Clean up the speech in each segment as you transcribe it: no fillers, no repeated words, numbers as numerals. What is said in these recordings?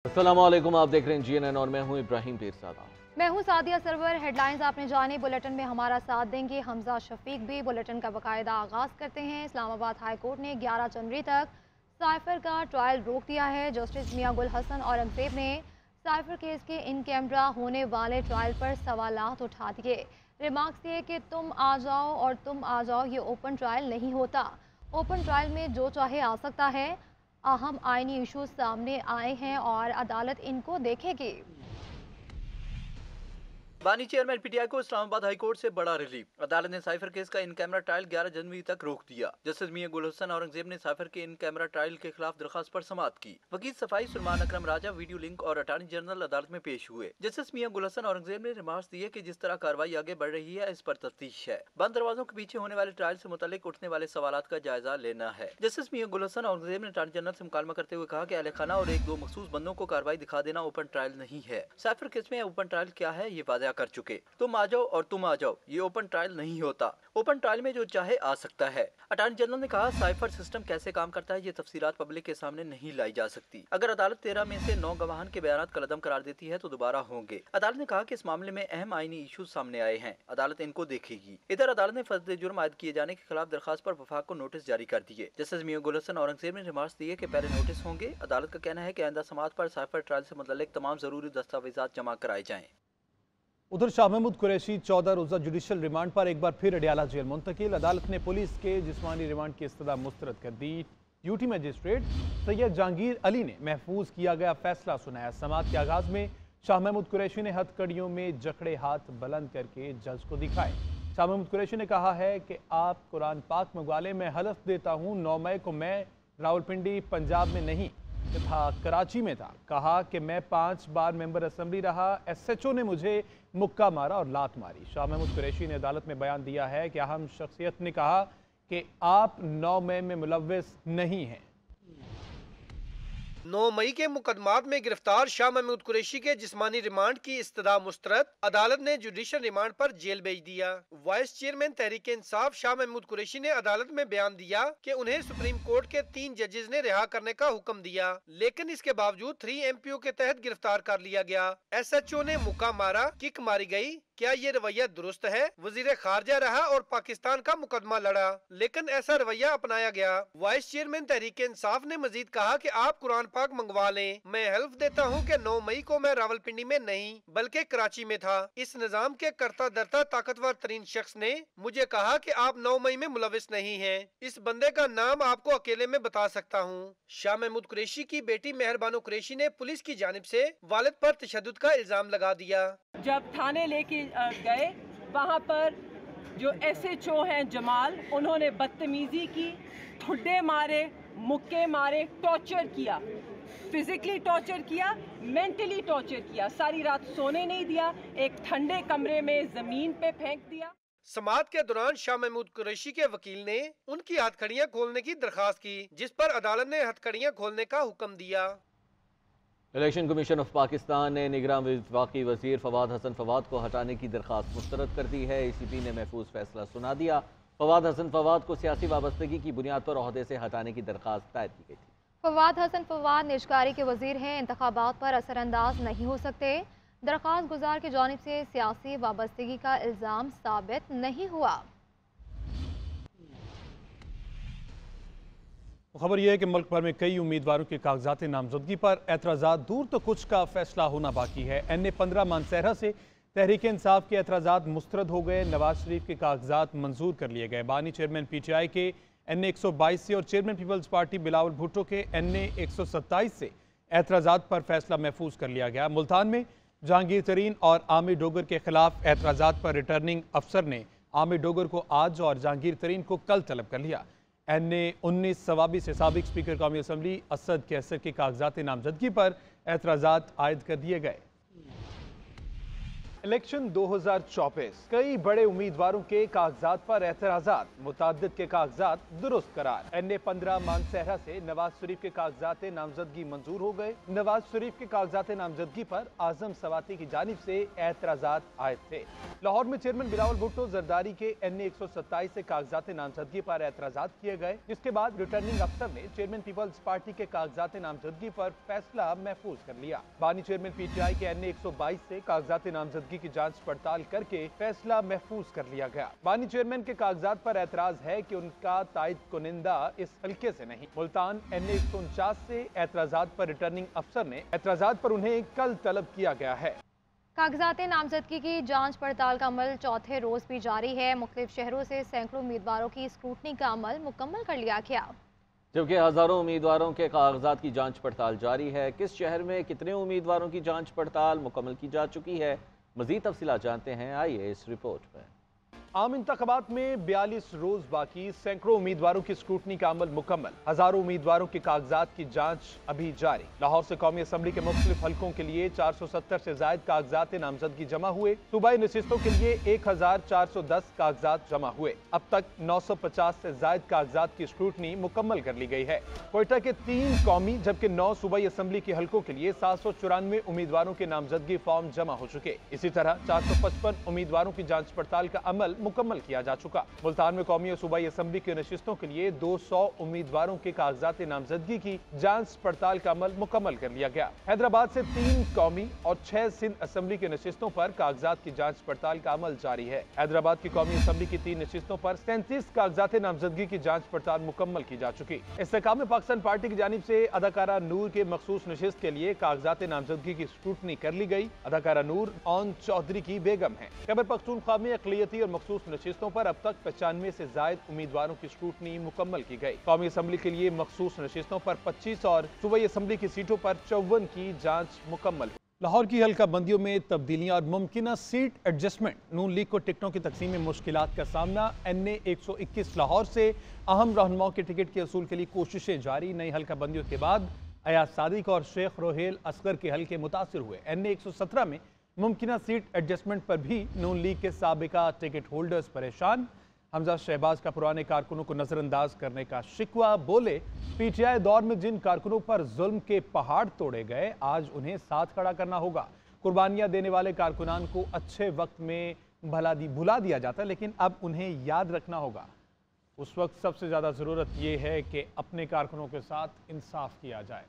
अस्सलामुअलैकुम, आप देख रहे हैं GNN और मैं हूं इब्राहिम पीरज़ादा। मैं हूं सादिया सरवर। हेडलाइंस आपने जाने, बुलेटिन में हमारा साथ देंगे हमजा शफीक भी। बुलेटिन का बाकायदा आगाज़ करते हैं। इस्लामाबाद हाई कोर्ट ने 11 जनवरी तक साइफर का ट्रायल रोक दिया है। जस्टिस मियां गुल हसन औरंगजेब ने साइफर केस के इन कैमरा होने वाले ट्रायल पर सवालात उठा दिए। रिमार्क्स दिए कि तुम आ जाओ और तुम आ जाओ, ये ओपन ट्रायल नहीं होता। ओपन ट्रायल में जो चाहे आ सकता है। अहम आइनी इशूज सामने आए हैं और अदालत इनको देखेगी। बानी चेयरमैन पीटीआई को इस्लामाबाद हाई कोर्ट से बड़ा रिलीफ। अदालत ने साइफर केस का इन कैमरा ट्रायल 11 जनवरी तक रोक दिया। जस्टिस मियां गुल हसन औरंगजेब ने साइफर के इन कैमरा ट्रायल के खिलाफ दरखास्त पर समाअत की। वकील सफाई सुलेमान अकरम राजा वीडियो लिंक और अटॉर्नी जनरल अदालत में पेश हुए। जस्टिस मियां गुल हसन औरंगजेब ने रिमार्क्स दिए कि जिस तरह कार्रवाई आगे बढ़ रही है इस पर तफ्तीश है। बंद दरवाजों के पीछे होने वाले ट्रायल से मुतालिक उठने वाले सवालात का जायजा लेना है। जस्टिस मियां गुल हसन औरंगजेब ने अटॉर्नी जनरल से मुकालमा करते हुए कहा कि अहले खाना और एक दो मखसूस बंदों को कार्रवाई दिखा देना ओपन ट्रायल नहीं है। साइफर केस में ओपन ट्रायल क्या है ये वाज़ेह कर चुके। तुम आ जाओ और तुम आ जाओ, ये ओपन ट्रायल नहीं होता। ओपन ट्रायल में जो चाहे आ सकता है। अटॉर्नी जनरल ने कहा साइफर सिस्टम कैसे काम करता है ये तफसीलात पब्लिक के सामने नहीं लाई जा सकती। अगर अदालत 13 में से 9 गवाहान के बयानात कलअदम करार देती है तो दोबारा होंगे। अदालत ने कहा कि इस मामले में अहम आईनी इशूज सामने आए हैं, अदालत इनको देखेगी। इधर अदालत ने फर्द जुर्म आयद किए जाने के खिलाफ दरखास्त पर वफाक को नोटिस जारी कर दिए। जस्टिस मियां गुल हसन औरंगजेब ने रिमार्क्स दिए कि पहले नोटिस होंगे। अदालत का कहना है कि आइंदा समाअत पर साइफर ट्रायल से मुतल्लिक तमाम जरूरी दस्तावेजात जमा कराए जाएं। उधर शाह महमूद कुरैशी 14 रोज़ा जुडिशल रिमांड पर एक बार फिर अडियाला जेल मुंतकिल। अदालत ने पुलिस के जिस्मानी रिमांड की इस्तदा मुस्तरद कर दी। ड्यूटी मजिस्ट्रेट सैयद जहांगीर अली ने महफूज किया गया फैसला सुनाया। समाअत के आगाज में शाह महमूद कुरैशी ने हथकड़ियों में जकड़े हाथ बुलंद करके जज को दिखाए। शाह महमूद कुरैशी ने कहा है कि आप कुरान पाक मंगवा लें, मैं हलफ देता हूँ 9 मई को मैं रावलपिंडी पंजाब में नहीं था, कराची में था। कहा कि मैं 5 बार मेंबर असेंबली रहा, SHO ने मुझे मुक्का मारा और लात मारी। शाह महमूद कुरैशी ने अदालत में बयान दिया है कि अहम शख्सियत ने कहा कि आप 9 मई में मुलव्विस नहीं हैं। 9 मई के मुकदमात में गिरफ्तार शाह महमूद कुरैशी के जिस्मानी रिमांड की इस्तदा मुस्तरद। अदालत ने जुडिशल रिमांड पर जेल भेज दिया। वाइस चेयरमैन तहरीक इंसाफ शाह महमूद कुरैशी ने अदालत में बयान दिया कि उन्हें सुप्रीम कोर्ट के 3 जजेस ने रिहा करने का हुक्म दिया, लेकिन इसके बावजूद 3 MPO के तहत गिरफ्तार कर लिया गया। SHO ने मुक्का मारा, किक मारी गई। क्या ये रवैया दुरुस्त है? वजीर खारजा रहा और पाकिस्तान का मुकदमा लड़ा, लेकिन ऐसा रवैया अपनाया गया। वाइस चेयरमैन तहरीक इंसाफ ने मजीद कहा कि आप कुरान पाक मंगवा लें, मैं हल्फ देता हूँ कि 9 मई को मैं रावलपिंडी में नहीं बल्कि कराची में था। इस निजाम के करता दरता ताकतवर तरीन शख्स ने मुझे कहा कि आप 9 मई में मुलविस नहीं हैं। इस बंदे का नाम आपको अकेले में बता सकता हूँ। शाह महमूद कुरैशी की बेटी मेहरबानो कुरैशी ने पुलिस की जानिब से वालिद पर तशद्दुद का इल्जाम लगा दिया। जब थाने लेके गए, वहाँ पर जो SHO हैं जमाल, उन्होंने बदतमीजी की, ठुड्डे मारे, मुक्के मारे, टॉर्चर किया, फिजिकली टॉर्चर किया, मेंटली टॉर्चर किया, सारी रात सोने नहीं दिया, एक ठंडे कमरे में जमीन पे फेंक दिया। समाअत के दौरान शाह महमूद कुरैशी के वकील ने उनकी हथकड़ियां खोलने की दरखास्त की, जिस पर अदालत ने हथकड़ियां खोलने का हुक्म दिया। इलेक्शन कमीशन ऑफ पाकिस्तान ने निगरान वफाकी वजीर फवाद हसन फवाद को हटाने की दरखास्त मुस्तरद कर दी है। ACP ने महफूज फैसला सुना दिया। फवाद हसन फवाद को सियासी वाबस्तगी की बुनियाद पर ओहदे से हटाने की दरखास्त दायर की गई थी। फवाद हसन फवाद निजकारी के वजीर हैं, इंतखाबात पर असरअंदाज नहीं हो सकते। दरखास्त गुजार की जानिब से सियासी वाबस्तगी का इल्ज़ाम साबित नहीं हुआ। खबर यह है कि मुल्क भर में कई उम्मीदवारों के कागजात नामजदगी पर एतराज़ात दूर तो कुछ का फैसला होना बाकी है। NA 15 मानसहरा से तहरीक इंसाफ के एतराज़ात मुस्तरद हो गए। नवाज शरीफ के कागजात मंजूर कर लिए गए। बानी चेयरमैन PTI के NA 122 से और chairman Peoples Party Bilawal Bhutto के NA 127 से एतराज़ात पर फैसला महफूज कर लिया गया। मुल्तान में जहांगीर तरीन और आमिर डोगर के खिलाफ एतराज़ात पर रिटर्निंग अफसर ने आमिर डोगर को आज और जहांगीर तरीन को कल तलब कर लिया। NA 19 सवाबी से साबिक स्पीकर कौमी असम्बली असद कैसर के कागजात नामजदगी पर एतराज़ात आयद कर दिए गए। इलेक्शन 2024 कई बड़े उम्मीदवारों के कागजात पर एतराजात, मुताद्दिद के कागजात दुरुस्त करार। NA 15 मानसहरा से नवाज शरीफ के कागजात नामजदगी मंजूर हो गए। नवाज शरीफ के कागजात नामजदगी पर आजम सवाती की जानिब से एतराजात आए थे। लाहौर में चेयरमैन बिलावल भुट्टो जरदारी के NA 127 से कागजात नामजदगी पर एतराजात किए गए, जिसके बाद रिटर्निंग अफसर ने चेयरमैन पीपल्स पार्टी के कागजात नामजदगी पर फैसला महफूज कर लिया। बानी चेयरमैन PTI के NA 122 से कागजात नामजदगी की जांच पड़ताल करके फैसला महफूज कर लिया गया। बानी चेयरमैन के कागजात पर एतराज है कि उनका तायद कुनिंदा इस हल्के से नहीं। मुल्तान NA 149 से एतराजात पर रिटर्निंग अफसर ने एतराजात पर उन्हें कल तलब किया गया है। कागजात नामजदगी की जांच पड़ताल का अमल चौथे रोज भी जारी है। मुख्तलिफ शहरों से सैकड़ों उम्मीदवारों की स्क्रूटनी का अमल मुकम्मल कर लिया गया, जबकि हजारों उम्मीदवारों के कागजात की जांच पड़ताल जारी है। किस शहर में कितने उम्मीदवारों की जांच पड़ताल मुकम्मल की जा चुकी है, मजीद तफसीलात जानते हैं, आइए इस रिपोर्ट पर। आम इंतखाबात में 42 रोज बाकी, सैकड़ों उम्मीदवारों की स्क्रूटनी का अमल मुकम्मल, हजारों उम्मीदवारों के कागजात की जांच अभी जारी। लाहौर से कौमी असम्बली के मुख्तलिफ हल्कों के लिए 470 से जायद कागजात नामजदगी जमा हुए। सूबाई नशिस्तों के लिए 1410 कागजात जमा हुए। अब तक 950 से जायद कागजात की स्क्रूटनी मुकम्मल कर ली गई है। कोयटा के 3 कौमी जबकि 9 सूबाई असम्बली के हल्कों के लिए 794 उम्मीदवारों के नामजदगी फॉर्म जमा हो चुके। इसी तरह 455 उम्मीदवारों की जांच पड़ताल का अमल मुकम्मल किया जा चुका। मुल्तान में कौमी और सूबाई असम्बली की नशिस्तों के लिए 200 उम्मीदवारों के कागजात नामजदगी की जांच पड़ताल का अमल मुकम्मल कर लिया गया। हैदराबाद से 3 कौमी और 6 सिंध असम्बली की नशिस्तों पर कागजात की जांच पड़ताल का अमल जारी है। हैदराबाद की कौमी असम्बली की 3 नशिस्तों पर 37 कागजात नामजदगी की जांच पड़ताल मुकम्मल की जा चुकी। इस्तेकाम में पाकिस्तान पार्टी की जानिब से अदाकारा नूर के मखसूस नशिस्त के लिए कागजात नामजदगी की स्क्रूटनी कर ली गई। अदाकारा नूर ऑन चौधरी की बेगम है। खैबर पख्तूनख्वा में अक़लियती और मखसूस नशिस्तों पर अब तक 95 से जायद उम्मीदवारों की स्क्रूटनी मुकम्मल की गई। कौमी असम्बली के लिए मखसूस नशिस्तों पर 25 और सूबाई असम्बली की सीटों पर 54 की जांच मुकम्मल हुई। लाहौर की हल्का बंदियों में तब्दीलियां और मुमकिन सीट एडजस्टमेंट, नून लीग को टिकटों की तकसीम में मुश्किलात का सामना। NA 121 लाहौर से अहम रहनुमाओं के टिकट के असूल के लिए कोशिशें जारी। नई हल्का बंदियों के बाद अयाज सादिक और शेख रोहेल असगर के हल्के मुतासिर हुए। NA 117 में मुमकिन सीट एडजस्टमेंट पर भी नून लीग के साबिका टिकट होल्डर्स परेशान। हमजा शहबाज का पुराने कारकुनों को नजरअंदाज करने का शिकवा, बोले PTI दौर में जिन कारकुनों पर जुल्म के पहाड़ तोड़े गए, आज उन्हें साथ खड़ा करना होगा। कुर्बानियां देने वाले कारकुनान को अच्छे वक्त में भुला दिया जाता, लेकिन अब उन्हें याद रखना होगा। उस वक्त सबसे ज़्यादा ज़रूरत यह है कि अपने कारकुनों के साथ इंसाफ किया जाए।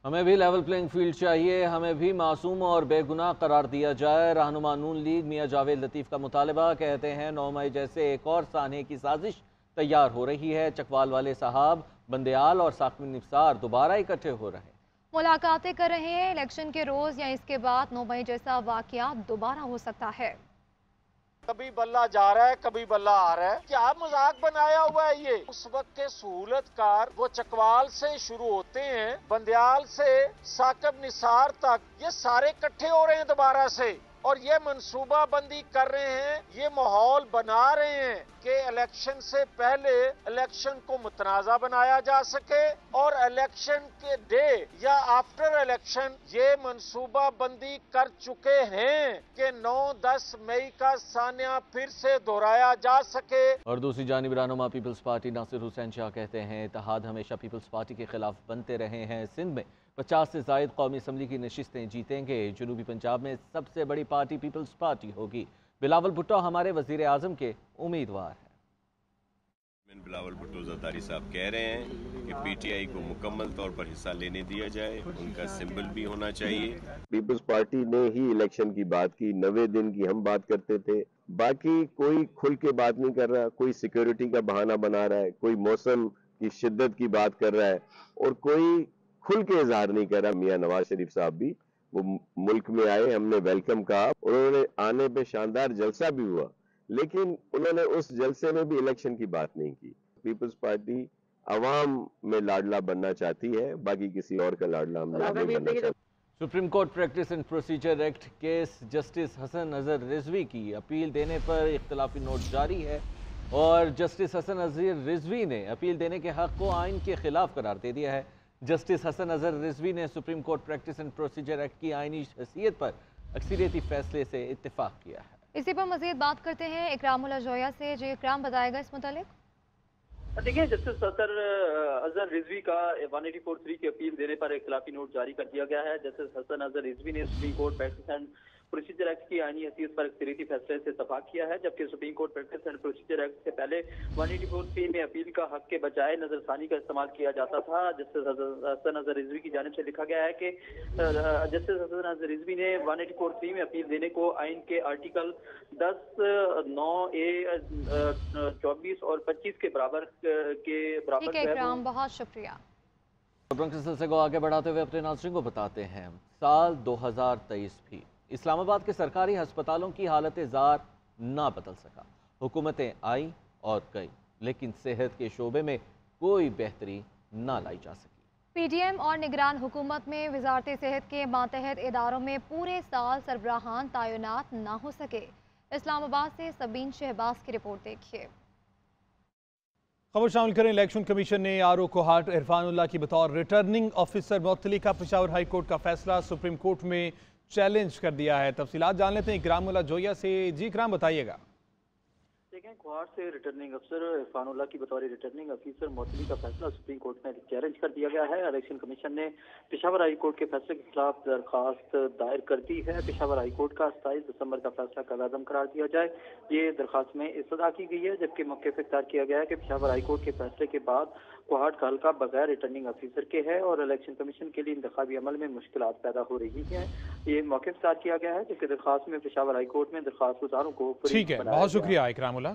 हमें भी लेवल प्लेइंग फील्ड चाहिए, हमें भी मासूम और बेगुनाह करार दिया जाए। रहनुमा नून लीग मियां जावेद लतीफ़ का मुतालबा, कहते हैं 9 मई जैसे एक और सानहे की साजिश तैयार हो रही है। चकवाल वाले साहब, बंदयाल और साकमी निसार दोबारा इकट्ठे हो रहे हैं, मुलाकातें कर रहे हैं। इलेक्शन के रोज या इसके बाद 9 मई जैसा वाकया दोबारा हो सकता है। कभी बल्ला जा रहा है, कभी बल्ला आ रहा है। क्या मजाक बनाया हुआ है ये? उस वक्त के सहूलतकार वो चकवाल से शुरू होते हैं, बंदयाल से साकब निसार तक, ये सारे इकट्ठे हो रहे हैं दोबारा से और ये मंसूबा बंदी कर रहे हैं, ये माहौल बना रहे हैं कि इलेक्शन से पहले इलेक्शन को मुतनाज़ा बनाया जा सके और इलेक्शन के डे या आफ्टर इलेक्शन ये मंसूबा बंदी कर चुके हैं कि 9-10 मई का सानिया फिर से दोहराया जा सके। और दूसरी जानिब रहनुमा पीपल्स पार्टी नासिर हुसैन शाह कहते हैं इत्तेहाद हमेशा पीपल्स पार्टी के खिलाफ बनते रहे हैं। सिंध में 50 से जायद कौमी असम्बली की नशिस्तें जीतेंगे। जनूबी पंजाब में सबसे बड़ी पार्टी पीपल्स पार्टी होगी। बिलावल भुट्टो हमारे वजीर आजम के उम्मीदवार हैं। बिलावल भुट्टो जरदारी साहब कह रहे हैं कि PTI को मुकम्मल तौर पर हिस्सा लेने दिया जाए, उनका सिंबल भी होना चाहिए। पीपल्स पार्टी ने ही इलेक्शन की बात की, 90 दिन की हम बात करते थे, बाकी कोई खुल के बात नहीं कर रहा। कोई सिक्योरिटी का बहाना बना रहा है, कोई मौसम की शिद्दत की बात कर रहा है और कोई खुल के इजहार नहीं कर रहा। मियां नवाज शरीफ साहब भी वो मुल्क में आए, हमने वेलकम कहा, उन्होंने आने पे शानदार जलसा भी हुआ, लेकिन उन्होंने उस जलसे में भी इलेक्शन की बात नहीं की। पीपल्स पार्टी अवाम में लाडला बनना चाहती है, बाकी किसी और का लाडला हम नहीं बनना चाहते। Supreme Court Practice and Procedure Act case Justice Hasan Nazar Rizvi की अपील देने पर इख्तलाफी नोट जारी है और जस्टिस हसन नज़र रिजवी ने अपील देने के हक को आइन के खिलाफ करार दे दिया है। जस्टिस हसन अजहर रिजवी ने supreme Court Practice and Procedure act की आईनी हैसियत पर अक्सरियती फैसले से इत्तेफाक किया है। इसी पर मजीद बात करते हैं इकरामुल्लाह जोया से। जी इकराम, बताएगा इस मुतालिक। देखिए, जस्टिस अजहर रिजवी का 184(3) की अपील देने पर इख्तिलाफी नोट जारी कर दिया गया है। जस्टिस हसन अजहर रिजवी ने supreme Court Practice and Procedure act की आईनी हैसियत पर अक्सरियती फैसले से इत्तेफाक किया है, जबकि supreme Court Practice and Procedure act से पहले 184(3) में अपील का हक के बजाय नजरसानी का इस्तेमाल किया जाता था। जस्टिस हसन अजहर रिजवी की जानिब से लिखा गया है कि जस्टिस हसन अजहर रिजवी ने 184(3) में अपील देने को आइन के आर्टिकल 10, 9A, 24 और 25 के बराबर ठीक है इकराम, बहुत शुक्रिया। खबरों के सिलसिले को आगे बढ़ाते हुए अपने नाज़रीन को बताते हैं, साल 2023 भी इस्लामाबाद के सरकारी हस्पतालों की हालत ज़ार ना बदल सका। हुकूमतें आई और गई, लेकिन सेहत के शोबे में कोई बेहतरी ना लाई जा सकी। PTM और निगरान हुकूमत में वजारत सेहत के मातहत इदारों में पूरे साल सरबराहान तैनात ना हो सके। इस्लामाबाद से सबीन शहबाज की रिपोर्ट देखिए। खबर शामिल करें, इलेक्शन कमीशन ने RO कोहाट इरफानुल्लाह की बतौर रिटर्निंग ऑफिसर मुअत्तली का पेशावर हाई कोर्ट का फैसला सुप्रीम कोर्ट में चैलेंज कर दिया है। तफसीलात जान लेते हैं इकरामुल्लाह जोया से। जी इकराम, बताइएगा। देखें, कोहाट से रिटर्निंग अफसर इरफानुल्लाह की बतौर रिटर्निंग अफसर मुअत्तली का फैसला सुप्रीम कोर्ट में चैलेंज कर दिया गया है। इलेक्शन कमीशन ने पेशावर हाई कोर्ट के फैसले के खिलाफ दरखास्त दायर कर दी है। पेशावर हाई कोर्ट का 27 दिसंबर का फैसला कलअदम करार दिया जाए, ये दरखास्त में इस्तदा की गई है, जबकि मौक़िफ़ इख्तियार किया गया है कि पेशावर हाई कोर्ट के फैसले के बाद कोहाट का हल्का बगैर रिटर्निंग अफसर के है और इलेक्शन कमीशन के लिए इंतखाबी अमल में मुश्किलात पैदा हो रही हैं। ये मौक़िफ़ इख्तियार किया गया है, जबकि दरखास्त में पेशावर हाई कोर्ट में दरखास्त गुजारों को ठीक है, बहुत शुक्रिया इकरामुल्लाह।